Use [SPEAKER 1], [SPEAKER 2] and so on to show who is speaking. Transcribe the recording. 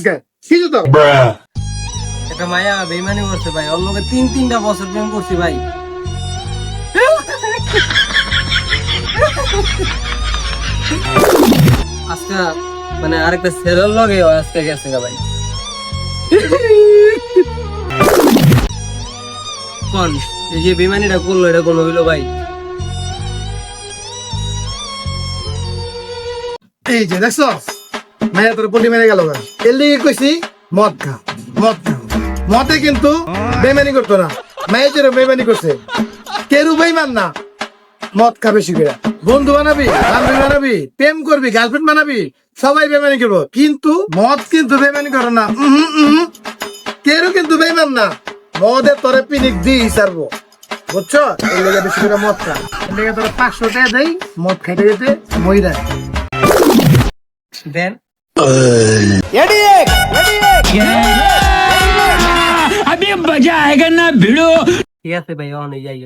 [SPEAKER 1] কে কি তো
[SPEAKER 2] একটা মায়া বেইমানি করছে ভাই, ওর লগে 3-3টা বছর প্রেম করছি ভাই। আজকে মানে আরেকটা ছেলের লগে আজকে গেছে গা ভাই। কোন এই যে বেইমানিটা করলো এটা কোন হইলো ভাই?
[SPEAKER 1] এই যে দেখছো মায়া তোর পল্লি মেরে গেল এর লিগে কইছি মদ খা মদ খা। মদে কিন্তু বেমানি করতো না, মায়া যেন বেমানি করছে। কেরু বেইমান না, মদ খা বেশি করে। বন্ধু বানাবি, বান্ধবী বানাবি, প্রেম করবি, গার্লফ্রেন্ড বানাবি, সবাই বেমানি করবো, কিন্তু মদ কিন্তু বেমানি করে না। কেরু কিন্তু বেইমান না, মদে তোরে পিনিক দিই সারবো, বুঝছো? এর লেগে বেশি করে মদ খা। এর লেগে তোর 500 টাকা দেই, মদ খাইতে যেতে মইরা
[SPEAKER 2] দেন
[SPEAKER 3] अभी मजा आएगा ना भिड़ो।
[SPEAKER 2] ঠিক আছে ভাই, অনেক যাই